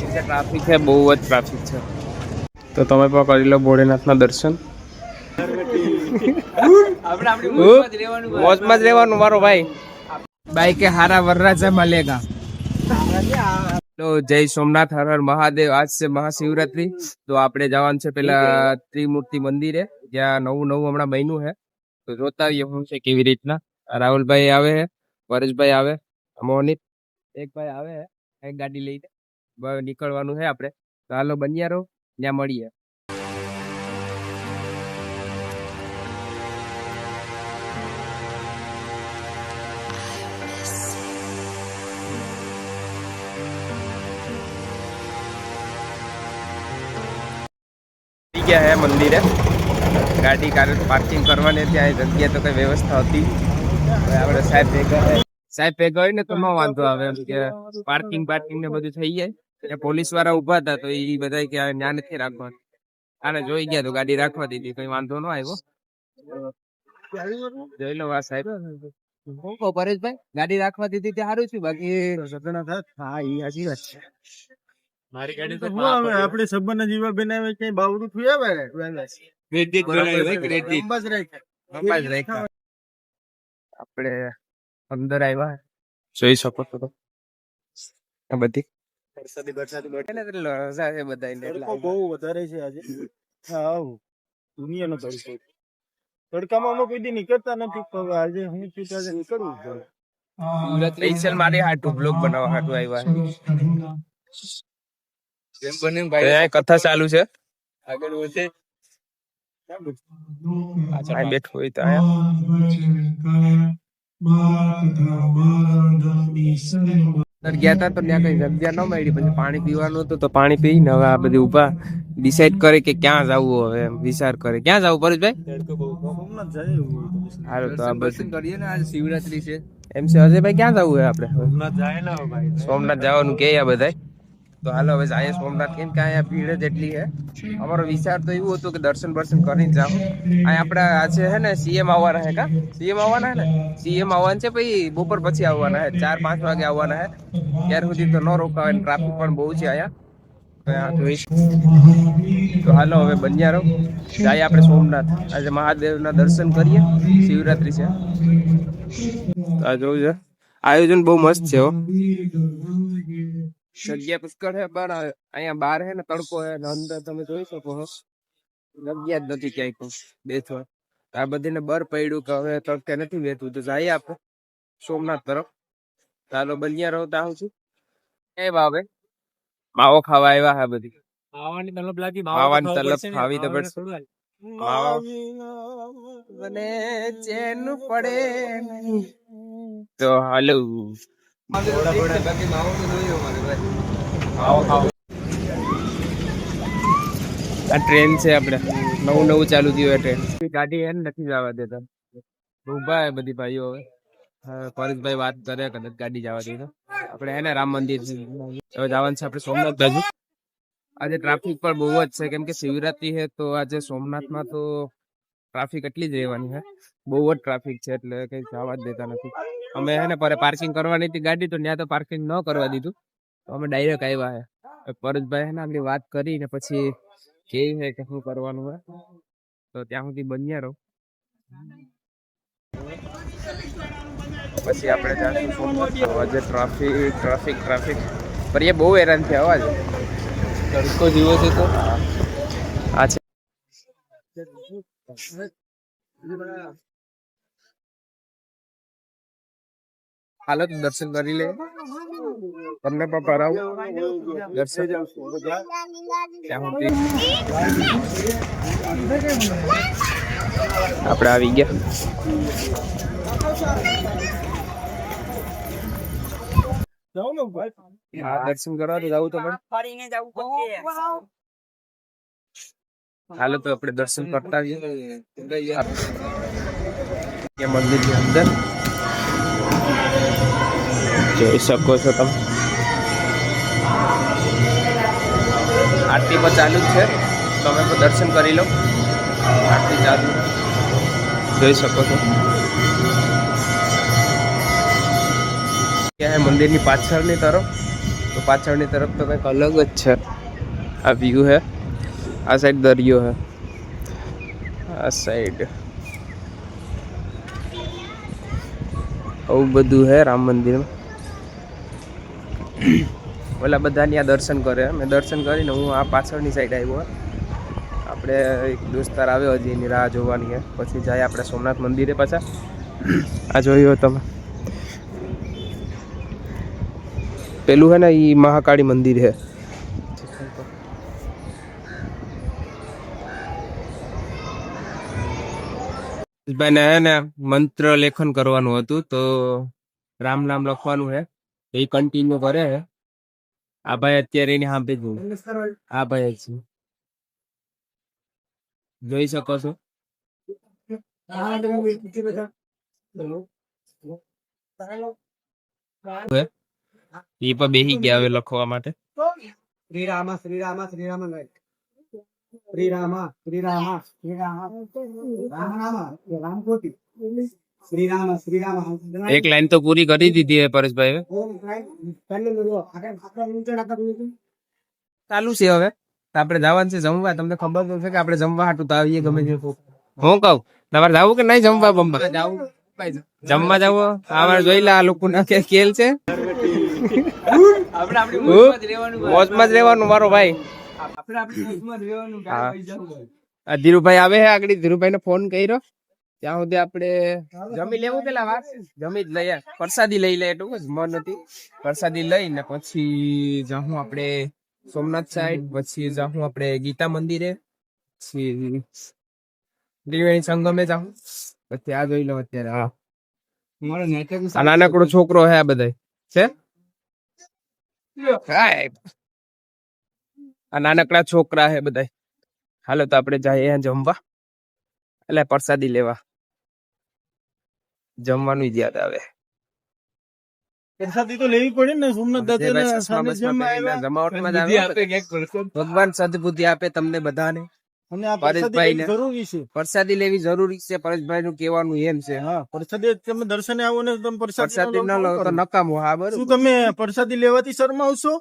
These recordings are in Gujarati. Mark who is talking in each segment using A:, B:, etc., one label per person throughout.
A: ટ્રાફિક છે, બહુ જ ટ્રાફિક છે. તો તમે પણ કરી લો ભોળેનાથના દર્શન. મોજમાં જ રહેવાનું મારો ભાઈ. બાઈક કે હારા વરરાજા મળેગા. તો જય સોમનાથ, હર હર મહાદેવ. આજ છે મહાશિવરાત્રી. તો આપણે જવાનું છે પેલા ત્રિમૂર્તિ મંદિરે, જ્યાં નવું હમણાં બન્યું છે. તો જોતા આવીએ શું છે કેવી રીતના. રાહુલભાઈ આવે છે, પરેશભાઈ આવે, મોહિત એક ભાઈ આવે છે, એક ગાડી લઈને નીકળવાનું છે આપણે. તો હાલો બન્યા રહો, ત્યાં મળીએ. ગયા હે મંદિરે, ગાડી પાર્કિંગ કરવાની ત્યાં જગ્યા તો કઈ વ્યવસ્થા હતી. આપણે સાહેબ ભેગા હોય ને તો ન વાંધો આવે, એમ કે પાર્કિંગ ને બધું થઈ જાય. પોલીસ વાળા ઉભા હતા તો એ બધા કે ત્યાં નથી રાખવાનું. આને જોઈ ગયા તો ગાડી રાખવા દીધી, કઈ વાંધો ન આવ્યો. જોઈ લો આ સાહેબ. પરેશભાઈ ગાડી રાખવા દીધી તે સારું છે, બાકી હા એ સાચી વાત છે. મારી ગાડી તો આપણે સંબંધ જીવા બનાવે કઈ બાવરું થયું આવે આપણે અંદર આવ્યા, જોઈ શકો છો આ બધી બહુ વધારે છે આજે. દુનિયાનો તડકો, તડકામાં કોઈ દી નીકળતા નથી. આજે હું નીકળવું સ્પેશિયલ મારી હાટુ બ્લોગ બનાવવા હાટુ આવ્યા. કથા ચાલુ છે આગળ વધે બેઠું હોય તો ગયા હતા તો ત્યાં કઈ જગ્યા ન મળી. પછી પાણી પીવાનું હતું તો પાણી પીને હવે આ બધી ઉભા ડિસાઈડ કરે કે ક્યાં જવું. હવે એમ વિચાર કરે ક્યાં જવું. પરેશભાઈ હાલો તો આ બધું કરીએ ને. આજે શિવરાત્રી છે એમ છે. અજયભાઈ ક્યાં જવું હોય આપણે? સોમનાથ જવાનું કે બધા. તો હાલો હવે જાય સોમનાથ. કેમ કે અહીંયા ભીડ જ એટલી છે. અમારો વિચાર તો એવું હતું કે દર્શન કરીને જાવ. અહીંયા આપણે આજે છે ને સીએમ આવવાના છે. સીએમ આવવાના છે ને, સીએમ આવવાના છે. પછી બપોર પછી આવવાના છે, 4-5 વાગે આવવાના છે. ત્યાર સુધી તો ન રોકાવે, ટ્રાફિક પણ બહુ છે અહીંયા. તો હાલો હવે બન્યા રહો, જાય આપણે સોમનાથ. આજે મહાદેવના દર્શન કરીએ. શિવરાત્રી છે આ જોવું છે. આયોજન બહુ મસ્ત છે. જગ્યા પુષ્કળ છે, પણ અહીંયા બહાર છે ને તડકો છે, અંદર તમે જોઈ શકો છો જગ્યા જ નથી ક્યાંય બેસવા. આ બધીને બર પડ્યું કે હવે તડકે નથી બેઠવું. તો જઈએ આપણે સોમનાથ તરફ. ચાલો બન્યા રહો. આવું છું એ ભાવે માવો ખાવા આવ્યા. હા બધી માવાની તલબ લાગી, માવાની તલબ ખાવી તો પડશે. મને ચેન પડે તો હાલો. આ ટ્રેન છે આપણે નવું ચાલુ થયું. ટ્રેન ગાડી એને નથી જવા દેતા, ઉભા હે બધી ભાઈઓ. હવે પરેશભાઈ વાત કરે કદાચ ગાડી જવા દે તો. આપણે એને રામ મંદિર હવે જવાનું છે આપણે સોમનાથ બાજુ. આજે ટ્રાફિક પણ બહુ જ છે, કેમ કે શિવરાત્રી છે. તો આજે સોમનાથમાં તો ટ્રાફિક એટલી જ રહેવાની છે. બહુ જ ટ્રાફિક છે, એટલે કઈ જવા જ દેતા નથી. અમે હે ને પાર્કિંગ કરવાની હતી ગાડી, તો ત્યાં તો પાર્કિંગ ન કરવા દીધું. તો અમે ડાયરેક્ટ આવ્યા હે. પરેશભાઈ હે ને આગળ વાત કરીને પછી કે છે કે શું કરવાનું હોય. તો ત્યાં સુધી બન્યા રહો, પછી આપણે જાશું સોમનાથ. આજે ટ્રાફિક પર એ બહુ હેરાન થયા આજે. તડકો જીવો છે તો આ છે. હાલો તો દર્શન કરી લે, તમને પણ કરાવું દર્શન. આપણે આવી ગયા. દર્શન કરવા તો જવું તો હાલો તો આપણે દર્શન કરતા આવીએ મંદિરની અંદર. જોઈ શકો છો તમે, આરતી પણ ચાલુ જ છે. તમે પણ દર્શન કરી લો. આરતી ચાલુ જોઈ શકો છો. મંદિરની પાછળની તરફ તો પાછળની તરફ તો કંઈક અલગ જ છે. આ વ્યૂ હે, આ સાઈડ દરિયો હે, આ સાઈડ આવું બધું હે રામ મંદિરમાં. ઓલા બધા ત્યાં દર્શન કરે, મેં દર્શન કરીને હું આ પાછળની સાઈડ આવ્યો. આપણે એક દોસ્તાર આવ્યો હજી એની રાહ જોવાની છે, પછી જાય આપણે સોમનાથ મંદિરે પાછા. આ જોયું તમે પેલું હે ને એ મહાકાળી મંદિર છે. ભાઈને હે ને મંત્ર લેખન કરવાનું હતું, તો રામ નામ લખવાનું છે, એ કન્ટિન્યુ કરે છે. આ ભાઈ અત્યારે એની સાંભે જ આ ભાઈ જ જોઈ શકો છો. એ પણ બેસી ગયા હવે લખવા માટે.
B: શ્રી રામ શ્રી રામ શ્રી રામ શ્રી રામ શ્રી રામ શ્રી રામ રામ રામ રામ કોટી શ્રી રામ શ્રી રામ.
A: એક લાઈન તો પૂરી કરી દીધી है પરેશભાઈ. ચાલુ છે હવે આપણે જવાનું છે જમવા. તમને ખબર તો છે કે આપણે જમવા હાટું તો આવીએ ગમે તે. હું કહું તમારે જવું કે નહીં જમવા બમવા? જમવા જવું. અમારે જોઈ લે આ લોકો ના કે ખેલ છે. મોજમાં જ રહેવાનું મારો ભાઈ. ધીરુભાઈ આવે છે આગળ. ધીરુભાઈ ને ફોન કર્યો ત્યાં સુધી આપણે જમી લેવું. પેલા વાત જમી જ લઈએ, પ્રસાદી લઈ લે એટલું જ મન હતી. પ્રસાદી લઈને પછી જાઉં આપણે સોમનાથ સાઈડ, પછી જાઉં આપણે ગીતા મંદિરે, પછી ત્રિવેણી સંગમે જાઉં. પછી આ જોઈ લો અત્યારે આ નાનકડો છોકરો હે. આ બધા છે આ નાનકડા છોકરા હે બધા. હાલો તો આપણે જઈએ જમવા, એટલે પ્રસાદી લેવા. જમવાનું જ યાદ આવે.
B: પ્રસાદી તો લેવી પડે ને સોમનાથ
A: ભગવાન સદબુદ્ધિ આપે તમને બધાને.
B: પરેશભાઈ જરૂરી છે,
A: પ્રસાદી લેવી જરૂરી છે. પરેશભાઈ નું કેવાનું એમ છે.
B: હા, પ્રસાદી તમે દર્શને આવો ને તમે
A: પ્રસાદી ન લો તો નકામો. હા બરોબર.
B: શું તમે પ્રસાદી લેવાથી શરમાવશો?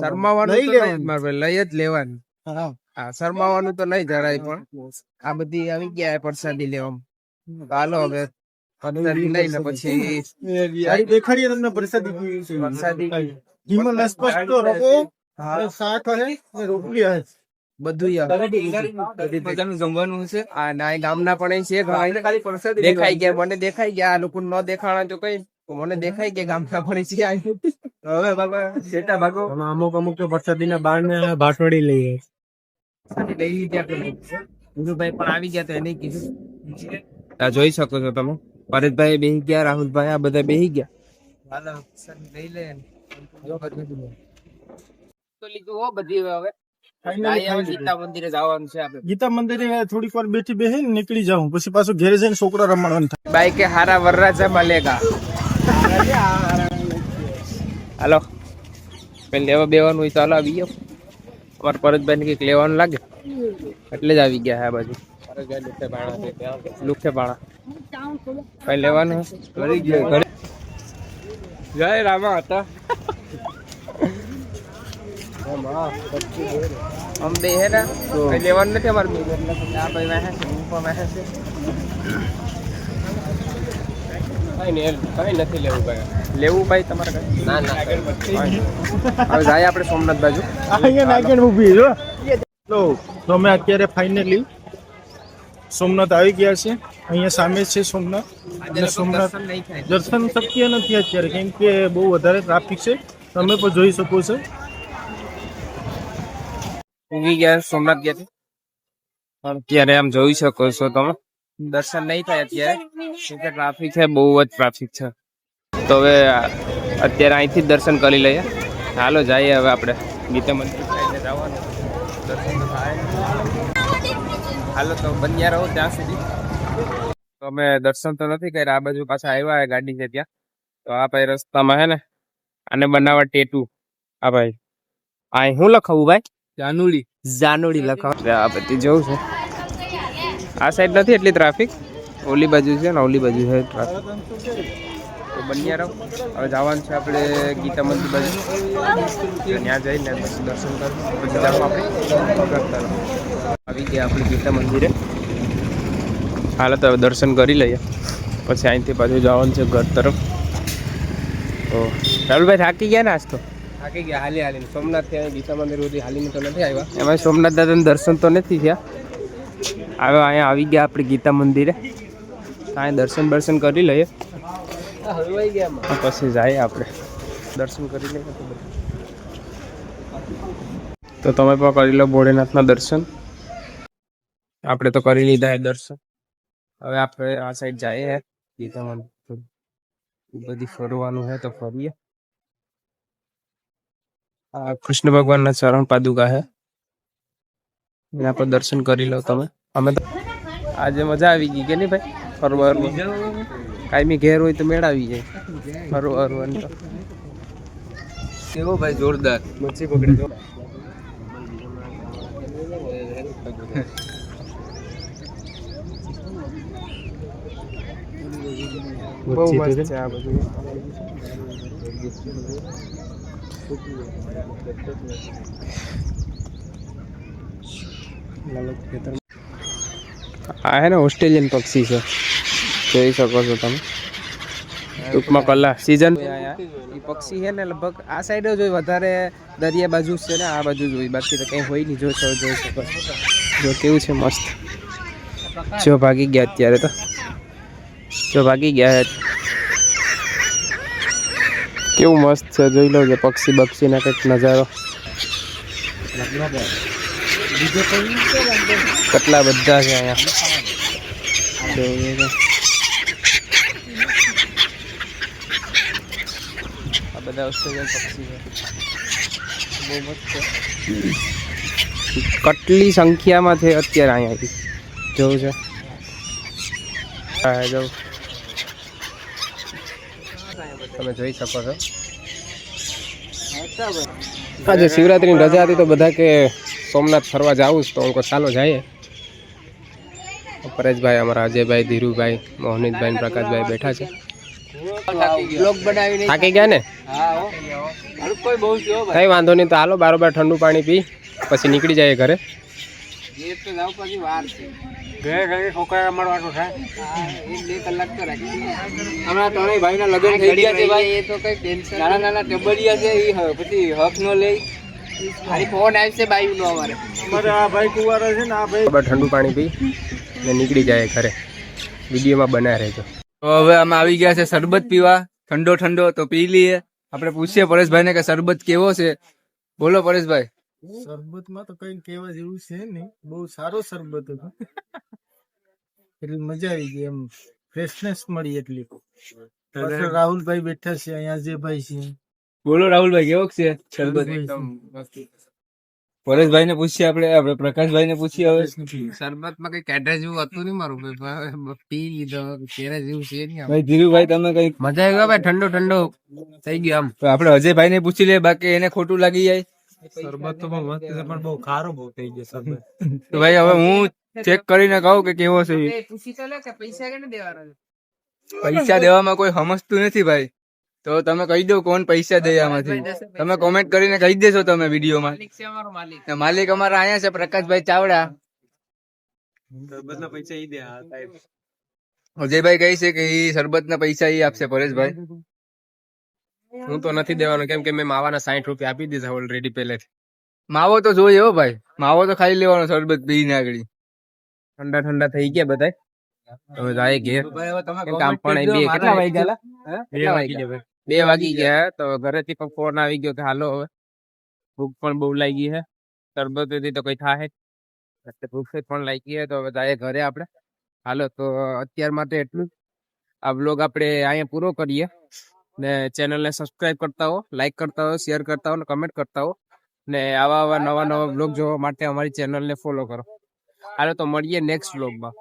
A: શરમાવાનું લઈ જ લેવાનું. હા, શરમાવાનું તો નહીં જરાય, પણ આ બધી આવી ગયા પ્રસાદી લેવામાં. હાલો હવે પ્રસાદી લઈને પછી
B: દેખાડીએ તમને પ્રસાદી. શાક હે, રોટલી હે, બધું
A: જમવાનું છે. આ ના ગામના પણ છે, દેખાઈ ગયા મને. દેખાઈ ગયા આ લોકો ન દેખાણા તો કઈ મને દેખાઈ ગયા ગામના પણ છે. હવે બાબા સેટા ભાગો.
B: અમુક તો પ્રસાદી ના બાર ને ભાટવડી લઈએ.
A: ભાઈ પણ આવી ગયા તો એને કીધું. જોઈ શકો છો તમે, પરેશભાઈ બેસી ગયા, રાહુલભાઈ આ બધા બેસી ગયા. લઈ લે તો લીધું હો બધી. હવે ગીતા મંદિરે જવાનું છે આપણે.
B: ગીતા મંદિરે થોડીક વાર બેઠી બેહી નીકળી જાઉં, પછી પાછું ઘેરે જઈને છોકરા રમવાનું થાય.
A: બાઈક કે હારા વરરાજા મળેગા. હાલો પેલા લેવા બેવાનું હોય તો હાલો આવી ગયો. અમારા પરેશભાઈ ને કઈક લેવાનું લાગે એટલે જ આવી ગયા. આ બાજુ લુખે પાણા કઈ લેવાનું જય રામા હતા. हम બે હે ને કઈ લેવાનું નથી અમારે. આ ભાઈ વાહે છે, હું પણ વાહે છે. કઈ નહીં કઈ નથી લેવું ભાઈ. લેવું ભાઈ તમારે કઈ? ના ના હવે જાય આપણે સોમનાથ બાજુ.
B: અહીંયા નાગેણ ઊભી જો. તો અમે અત્યારે ફાઇનલી સોમનાથ આવી ગયા છે. અહીંયા સામે છે સોમનાથ. સોમનાથ દર્શન શક્ય નથી અત્યારે, કેમ કે બહુ વધારે ટ્રાફિક છે. તમે પણ જોઈ શકો છો.
A: ઊંઘી ગયા સોમનાથ ગયા અત્યારે. આમ જોઈ શકો છો તમે, દર્શન નહીં થાય અત્યારે, ટ્રાફિક છે, બહુ જ ટ્રાફિક છે. તો હવે અત્યારે અહીંથી જ દર્શન કરી લઈએ. હાલો જઈએ હવે આપણે ગીતા મંદિર સાઈડે જવાનું. દર્શન તો થાય. હાલો તો બન્યા રહો ત્યાં સુધી. તો અમે દર્શન તો નથી કર્યા, આ બાજુ પાછા આવ્યા ગાડી છે ત્યાં. તો આ ભાઈ રસ્તામાં હે ને આને બનાવવા ટેટુ. આ ભાઈ આ હું લખાવું ભાઈ? જાનુડી લખાવ. આ બધી જવું છે. આ સાઈડ નથી એટલી ટ્રાફિક, ઓલી બાજુ છે ને ઓલી બાજુ છે ટ્રાફિક. તો બન્યા રહો. હવે જવાનું છે આપણે ગીતા મંદિર બાજુ, ત્યાં જઈને પછી દર્શન કરી પછી જાવ આપણે ઘર તરફ. આવી ગયા આપણે ગીતા મંદિરે. હાલ તો હવે દર્શન કરી લઈએ પછી અહીંથી પાછું જવાનું છે ઘર તરફ. તો રાહુલભાઈ થાકી ગયા ને આજ તો? થાકી ગયા હાલી હાલીને. સોમનાથ ત્યાં ગીતા મંદિર સુધી હાલીને તો નથી આવ્યા, એમાં સોમનાથ દાદાનું દર્શન તો નથી થયા. હવે અહીંયા આવી ગયા આપણે ગીતા મંદિરે, ત્યાં દર્શન કરી લઈએ પછી જાય આપણે દર્શન કરી લઈએ. તો તમે પણ કરી લો ભોળેનાથના દર્શન. આપણે તો કરી લીધા એ દર્શન. હવે આપણે આ સાઈડ જઈએ ગીતા મંદિર, બધી ફરવાનું છે તો ફરીએ. આ કૃષ્ણ ભગવાનના ચરણ પાદુકા છે, એના પર દર્શન કરી લો તમે. અમે તો આજે મજા આવી ગઈ કે નહીં ભાઈ ફરવા? કાયમી ઘેર હોય તો મેળ આવી જાય ફરવાનું. તો કેવો ભાઈ જોરદાર મચ્છી પકડે. બહુ મસ્ત છે આ બધું. આ હે ને ઓસ્ટ્રેલિયન પક્ષી છે, જોઈ શકો છો તમે. ટૂંકમાં કલા સીઝન એ પક્ષી છે ને લગભગ આ સાઈડ જ હોય વધારે, દરિયા બાજુ છે ને આ બાજુ જ હોય, બાકી તો કંઈ હોય નહીં. જોઈ શકો જો કેવું છે મસ્ત. જો ભાગી ગયા અત્યારે તો, જો ભાગી ગયા. કેવું મસ્ત છે જોઈ લો. પક્ષી બક્ષીના કંઈક નજારો કેટલા બધા છે અહીંયા. આ બધા ઓસ્ટ્રેલિયન પક્ષી છે, બહુ મસ્ત છે. કેટલી સંખ્યામાં છે અત્યારે અહીંયા જોવું છે. હા જવું તમે જોઈ શકો છો. આજે શિવરાત્રીની રજા હતી તો બધા કે સોમનાથ ફરવા જવું તો હું ચાલો જઈએ. પરેશભાઈ, અમારા અજયભાઈ, ધીરુભાઈ, મોહનીતભાઈ, પ્રકાશભાઈ બેઠા છે. થાકી ગયા ને? કઈ વાંધો નહીં, તો હાલો બારોબાર ઠંડુ પાણી પી પછી નીકળી જાય ઘરે. ઠંડુ પાણી પી ને નીકળી જાય ઘરે. વિડીયોમાં બના રહેજો.
C: તો હવે અમે આવી ગયા છે શરબત પીવા, ઠંડો ઠંડો. તો પી લઈએ. આપણે પૂછીએ પરેશભાઈ ને કે શરબત કેવો છે. બોલો પરેશભાઈ.
B: શરબત માં તો કઈ કહેવા જેવું છે નહીં, બહુ સારો શરબત હતો. એટલી મજા આવી ગઈ, એમ ફ્રેશનેસ મળી એટલી. રાહુલભાઈ બેઠા છે અહીંયા, જે ભાઈ છે.
C: બોલો રાહુલભાઈ કેવો છે શરબત? પરેશભાઈ ને પૂછીએ આપણે પ્રકાશભાઈ ને પૂછીએ. હવે
A: શરબત માં કઈ કેટા જેવું હતું નહીં મારું, પી લીધો. કેરા જેવું છે નહીં.
C: ભાઈ ધીરુભાઈ તમે કઈ
A: મજા આવી ગયો ભાઈ, ઠંડો ઠંડો થઈ ગયો આમ.
C: તો આપણે અજયભાઈ ને પૂછી લે, બાકી એને ખોટું લાગી જાય.
B: શરબત તો બહુ મસ્ત છે, પણ બહુ ખારો બહુ થઈ ગયો શરબત.
C: તો ભાઈ હવે હું ચેક કરીને કહું કે કેવો છે.
A: પૂછી તો લે કે પૈસા કેને દેવાના?
C: પૈસા દેવામાં કોઈ સમજતું નથી ભાઈ. તો તમે કહી દો કોણ પૈસા દે આમાંથી. તમે કોમેન્ટ કરીને કહી દેશો તમે વિડીયોમાં. માલિક અમારા અહીંયા છે પ્રકાશભાઈ ચાવડા.
B: શરબતના પૈસા ઈ દે.
C: અજયભાઈ કહે છે કે ઈ શરબતના પૈસા ઈ આપશે પરેશભાઈ.
A: હું તો નથી દેવાનો, કેમ કે મેં માવાના 60 રૂપિયા આપી દીધા ઓલરેડી પહેલેથી.
C: માવો તો જોઈએ હો ભાઈ, માવો તો ખાઈ લેવાનો શરબત પીને આગળ.
A: ઠંડા ઠંડા થઈ ગયા બધા. હવે જાય ઘેર. કામ પણ કેટલા વાગ્યા? 2 વાગી ગયા. તો ઘરેથી પણ ફોન આવી ગયો કે હાલો હવે ભૂખ પણ બહુ લાગી છે. શરબત થી તો કઈ થાય એટલે ભૂખ પણ લાગી છે. તો હવે જાય ઘરે આપણે. હાલો તો અત્યાર માટે એટલું જ. આ બ્લોગ આપણે અહીંયા પૂરો કરીએ. ને ચેનલને સબસ્ક્રાઇબ કરતા હો, લાઈક કરતા હો, શેર કરતા હો ને કમેન્ટ કરતા હો. ને આવા નવા બ્લોગ જોવા માટે અમારી ચેનલને ફોલો કરો. હાલો તો મળીએ નેક્સ્ટ બ્લોગમાં.